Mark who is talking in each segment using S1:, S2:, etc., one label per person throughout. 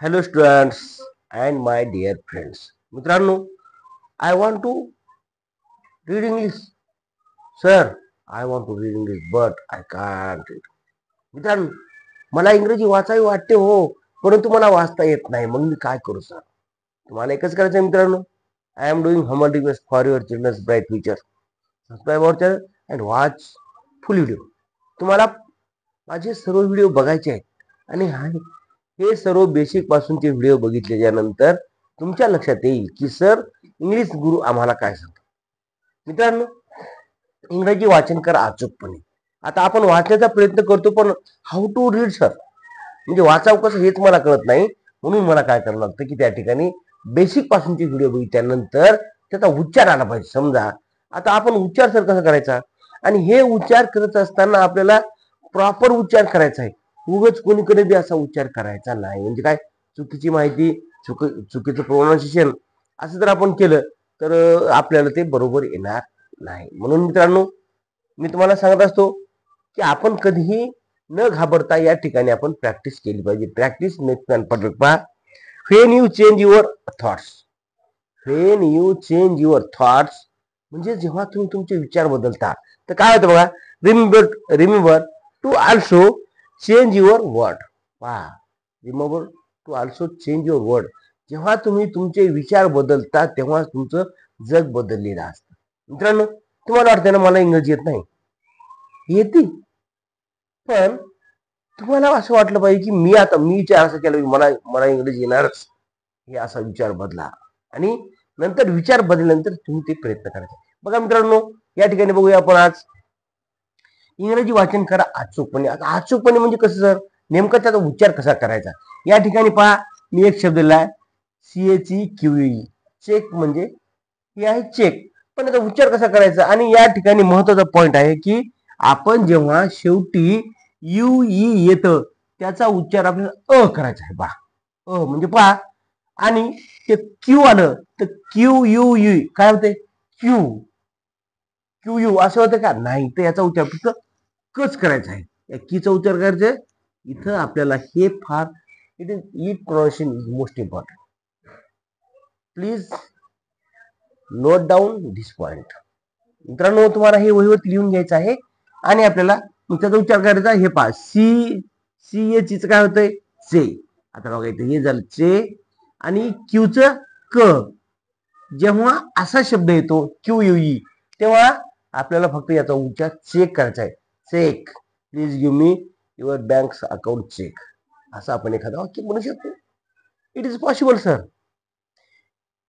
S1: Hello, students and my dear friends. मित्रांनो, I want to read English. Sir, I want to read English, but I can't read. मित्रांनो, मला इंग्रजी वाचावी वाटते हो, परंतु मला वाचता येत नाही. मग मी काय करू सर? तुम्हाला एकच करायचं आहे मित्रांनो. I am doing humble request for your childrens bright future. Subscribe our channel and watch full video. तुम्हाला माझे सर्व व्हिडिओ बघायचे आहेत आणि हे सर्व बेसिक पासूनचे व्हिडिओ बघितल्याच्या नंतर तुमच्या लक्षात येईल की सर इंग्लिश गुरु आम्हाला काय सांगतात. मित्रांनो, इंग्रजी वाचन करा अचूकपणे. आता आपण वाचण्याचा प्रयत्न करतो, पण हाऊ टू रीड सर, म्हणजे वाचावं कसं हेच मला कळत नाही. म्हणून मला काय करावं लागतं की त्या ठिकाणी बेसिक पासूनचे व्हिडिओ बघितल्यानंतर त्याचा उच्चार आला पाहिजे. समजा आता आपण उच्चार सर कसा करायचा, आणि हे उच्चार करत असताना आपल्याला प्रॉपर उच्चार करायचा आहे. उगाच कोणीकडे बी असा उच्चार करायचा नाही. म्हणजे काय, चुकीची माहिती, चुकीचं प्रोनाउन्सिएशन असं जर आपण केलं तर आपल्याला ते बरोबर येणार नाही. म्हणून मित्रांनो, मी तुम्हाला सांगत असतो की आपण कधीही न घाबरता या ठिकाणी आपण प्रॅक्टिस केली पाहिजे. Practice makes man perfect. पहा, when you change your thoughts, when you change your thoughts म्हणजे जेव्हा तुम्ही तुमचे विचार बदलता तर काय होतं बघा. Remember to also change your word. पहा, remember to also change your word. जेव्हा तुम्ही तुमचे विचार बदलता तेव्हा तुमचं जग बदललेलं असतं. मित्रांनो, तुम्हाला वाटतं ना मला इंग्रजी येत नाही, येते, पण तुम्हाला असं वाटलं पाहिजे की मी विचार असं केला की मला मला इंग्रजी येणारच, हे असा विचार बदला. आणि नंतर विचार बदलल्यानंतर तुम्ही ते प्रयत्न करायचे. बघा मित्रांनो, या ठिकाणी बघूया आपण आज इंग्रजी वाचन करा अचूकपणे. आता अचूकपणे म्हणजे कसं सर, नेमका त्याचा उच्चार कसा करायचा. या ठिकाणी पहा, मी एक शब्द लिहिलाय CHEQUE. चेक म्हणजे हे आहे चेक, पण त्याचा उच्चार कसा करायचा. आणि या ठिकाणी महत्वाचा पॉइंट आहे की आपण जेव्हा शेवटी UE येतं त्याचा उच्चार आपल्याला करायचा आहे. पहा, म्हणजे पहा, आणि ते क्यू आलं तर QUE काय होते, क्यू QU असं होतं का, नाही. तर याचा उच्चार फक्त कच करायचा आहे. या कीचा उच्चार करायचा आहे. इथं आपल्याला हे far it pronunciation is most important. Please note down this point. मित्रांनो, तुम्हाला हे वहीवरती लिहून घ्यायचं आहे आणि आपल्याला त्याचा उच्चार करायचा. हे पहा, CH काय होतंय, चे. आता बघा इथे हे झालं चे, आणि क्यूचं क. जेव्हा असा शब्द येतो QUE तेव्हा आपल्याला फक्त याचा उच्चार चेक करायचा आहे. Check, please give me your bank account check, असं आपण एखादा वाक्य म्हणू शकतो. It is possible sir.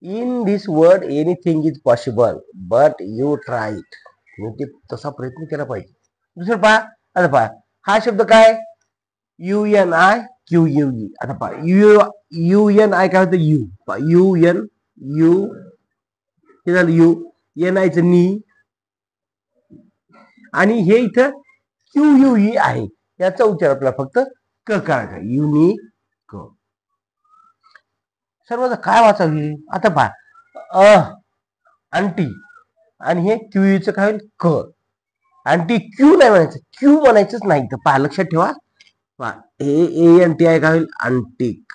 S1: In this world anything is possible but you try it. तुम्ही तसा प्रयत्न केला पाहिजे. दुसरं पहा, आता पहा, हा शब्द काय, UNIQUE. आता पहा, UNI काय होतं, यू हे झालं यू, NIचं नी, आणि हे इथं QUE आहे. याचा उच्चार आपल्याला फक्त क करायचा, युनिक. सर्व काय वाचावी. आता पहा, अंटी, आणि हे क्यूचं काय होईल, क. अंटी क्यू नाही म्हणायचं, क्यू म्हणायचंच नाही. तर पहा, लक्षात ठेवा. पहा, ANTI काय होईल, अंटिक.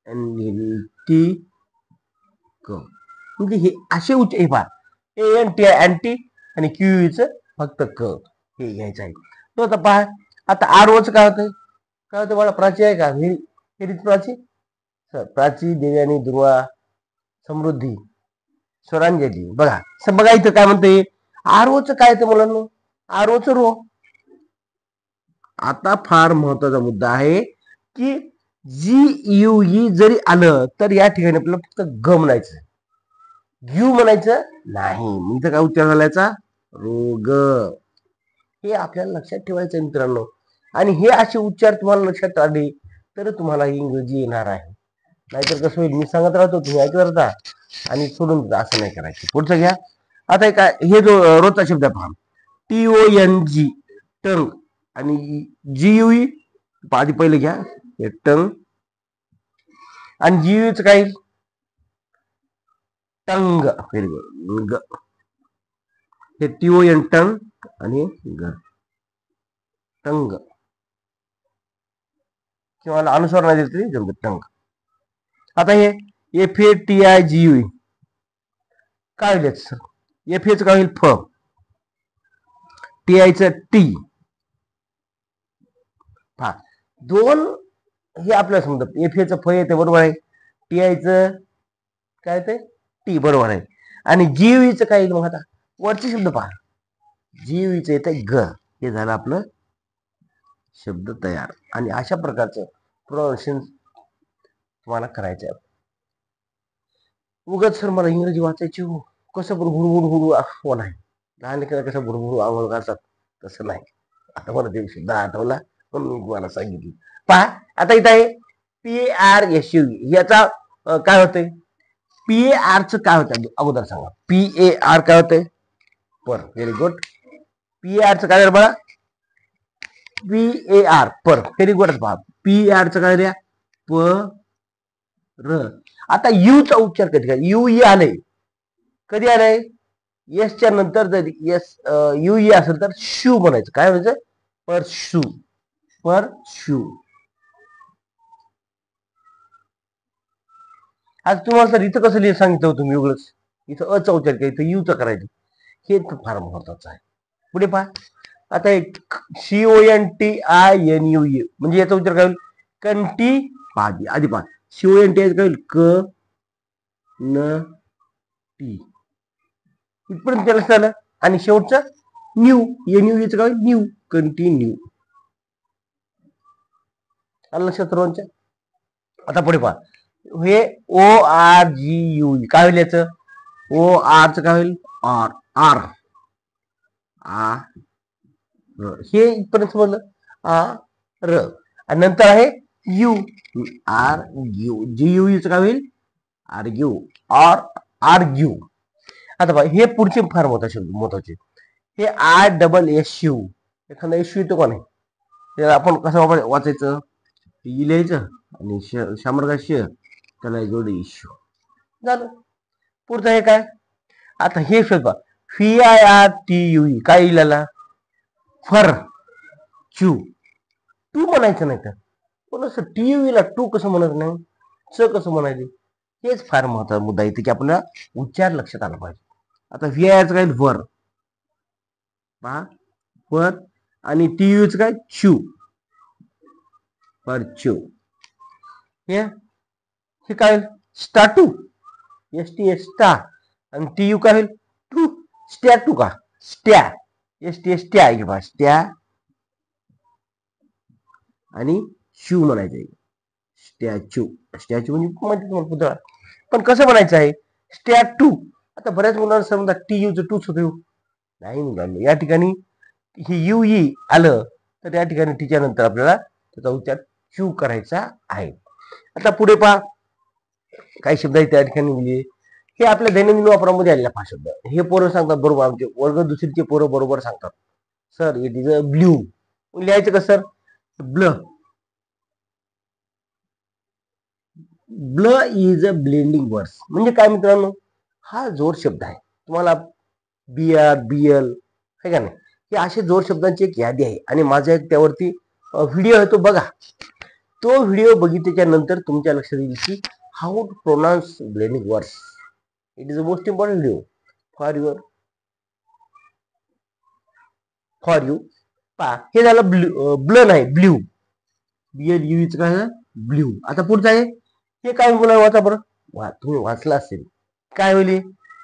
S1: अँटिक, म्हणजे हे असे उच्चार. हे पहा, ANTI अँटी आणि QUचं फक्त क, हे घ्यायचं आहे. तो आता पहा, आता ROचं काय होतंय, काय होतं मला, प्राची आहे का, हेरीच प्राची सर, प्राची, देवयानी, दुर्वा, समृद्धी, स्वरांजली. बघा बघा इथं काय म्हणते, ROचं काय येतं मुलांना, ROचं रो. आता फार महत्वाचा मुद्दा आहे की GUE जरी आलं तर या ठिकाणी आपल्याला फक्त ग म्हणायचं, ग्यू म्हणायचं नाही. इथं काय उच्चार झाल्याचा, रोग. हे आपल्याला लक्षात ठेवायचं मित्रांनो. आणि हे असे उच्चार तुम्हाला लक्षात आले तर तुम्हाला इंग्रजी येणार आहे. नाहीतर कसं होईल, मी सांगत राहतो, तुम्ही ऐकत राहता आणि सोडून देता. असं नाही करायचं. पुढचं घ्या. आता काय, हे जो रोजचा शब्द पहा, TONG, टंग, आणि GUE आधी पहिले घ्या, हे टंग, आणि GUEचं काय, टंग. व्हेरी गुड, ग. हे TON टंग आणि ग. टंग किंवा अनुस्वार नाही दिलं तरी जमतं टंग. आता हे FATIGUE काय होईल सर? FA चं काय होईल? फ. TI चं टी. पहा दोन हे आपल्याला समजत. FA चं फ येते बरोबर आहे, TI चं काय येते? टी बरोबर आहे. आणि GUE चं काय येईल मग? आता वरचे शब्द पहा. GUE चं येते ग. हे झालं आपलं शब्द तयार. आणि अशा प्रकारचं प्रोनाउन्सिएशन तुम्हाला करायचं आहे. उगाच सर मला इंग्रजी वाचायची हो, कसं हुडहुडहुडू हो नाही. लहान लेकरं कसं भुरभुरू आंघोळ करतात तसं नाही. आता मला ते शब्द आठवला म्हणून मी तुम्हाला सांगितलं. पहा आता इथं आहे PARSUE. याचा काय होतंय? PAR चं काय होतं अगोदर सांगा. PAR काय होतंय? पर. Very good. PAR चं काय बघा? PAR पर. Very good. पहा PAR चं काय द्या? प र. आता यू चा उच्चार कधी काय? UE आलंय. कधी आलंय? एसच्या नंतर जर एस UE असेल तर शू म्हणायचं. काय म्हणायचं? परशू. परशू. आज तुम्हाला तर इथं कसं लिहिलं सांगितलं होतं मी वेगळंच. इथं अचा उच्चार केला, इथं यूचा करायचं. हे फार महत्वाचं आहे. पुढे पहा आता एक CONTINUE म्हणजे याचा उच्चार काय होईल? कंटी. पाजी आधी पहा CONT काय होईल? क न टी. इथपर्यंत त्याला झालं. आणि शेवटचं न्यू. NUE चं काय होईल? न्यू. कंटिन्यू. आलं लक्षात सर्वांच्या? आता पुढे पहा हे ORGUE काय होईल? याचं OR चं काय होईल? आर. आर. आ हे इथपर्यंत समजलं. आ र. आणि नंतर आहे यू. आर ग्यू. GUE चं काय होईल? आर्ग्यू. आर्ग्यू. आता पहा हे पुढचे फार महत्वाचे. हे ISSU. एखादा इश्यू येतो का नाही? ते आपण कसं वाचायचं? लिहायचं आणि शामर श त्याला जोडी इश्यू झालं. पुढचं हे काय? आता हे शोध FIRTUE काय लिहिलेला? फर चू. टू म्हणायचं नाही तर पण असं TUE ला टू कसं म्हणत नाही? च कसं म्हणायचे? हेच फार महत्वाचा मुद्दा येते की आपल्याला उच्चार लक्षात आला पाहिजे. आता VIR चं काय? वर. पहा वर. आणि TUE चं काय? चू. परचू. हे काय? स्टाटू. ST स्टा. आणि TU काय होईल? टू. स्टॅटू का? स्टॅ. ST स्टॅ आहे बा स्टॅ. आणि शू म्हणायचं आहे. स्टॅच्यू. स्टॅच्यू म्हणजे पुतळा. पण कसं म्हणायचं आहे? स्टॅटू. आता बऱ्याच मुलांना समजा TU चं टूच होतं नाही मुलांना. या ठिकाणी हे UE आलं तर त्या ठिकाणी टीच्या नंतर आपल्याला त्याचा उच्चार चू करायचा आहे. आता पुढे पहा काही शब्द आहेत त्या ठिकाणी म्हणजे हे आपल्या दैनंदिन वापरामध्ये आलेला पहा शब्द. हे पोरं सांगतात बरोबर. आमचे वर्ग दुसरीचे पोरं बरोबर सांगतात. Sir it is a blue. लिहायचं का सर? ब्ल. ब्ल इज अ ब्लेंडिंग वर्ड्स. म्हणजे काय मित्रांनो? हा जोड शब्द आहे. तुम्हाला BR BL आहे का नाही? हे असे जोड शब्दांची एक यादी आहे आणि माझा एक त्यावरती व्हिडिओ आहे तो बघा. तो व्हिडिओ बघितल्याच्या नंतर तुमच्या लक्षात येईल की how to pronounce blending words. It is a most important video for you. पहा हे झालं ब्ल नाही ब्ल्यू. BLUE चं काय? ब्ल्यू. आता पुढचं आहे हे काय बोला वाचा बरं. तुम्ही वाचला असेल. काय होईल?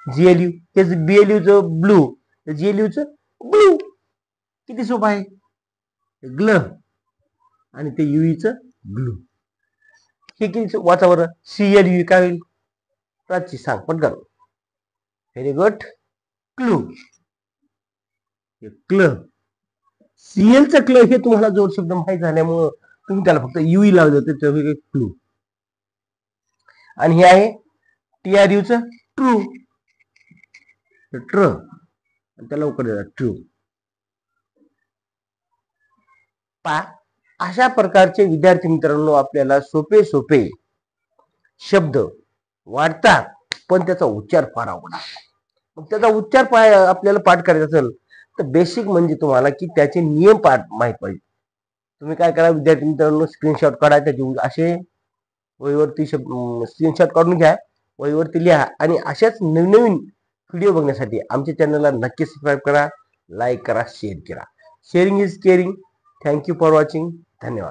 S1: GLU. हे BLU चं ब्लू. GLU चं ब्लू. किती सोपं आहे? ग्ल. आणि ते UE चं ब्लू. हे किती वाचा बरं. CLU काय होईल? प्राची सांग पटकन. Very good. क्लू. क्ल. CL चं क्ल हे तुम्हाला जोड शब्द माहीत झाल्यामुळं तुम्ही त्याला फक्त UE लावलं तर क्लू. आणि हे आहे TRU चं ट्रू. ट्र. त्याला उकडे ट्रू. पहा अशा प्रकारचे विद्यार्थी मित्रांनो आपल्याला सोपे सोपे शब्द वाटतात पण त्याचा उच्चार फार अवघड आहे. मग त्याचा उच्चार आपल्याला पाठ करायचा असेल तर बेसिक म्हणजे तुम्हाला की त्याचे नियम पाठ माहित पाहिजे. तुम्ही काय करा विद्यार्थी मित्रांनो, स्क्रीनशॉट काढा त्याचे असे वहीवरती स्क्रीनशॉट काढून घ्या, वहीवरती लिहा आणि अशाच नवीन नवीन व्हिडिओ बघण्यासाठी आमच्या चॅनलला नक्की सबस्क्राईब करा, लाईक करा, शेअर करा. Sharing is caring. Thank you for watching. धन्यवाद.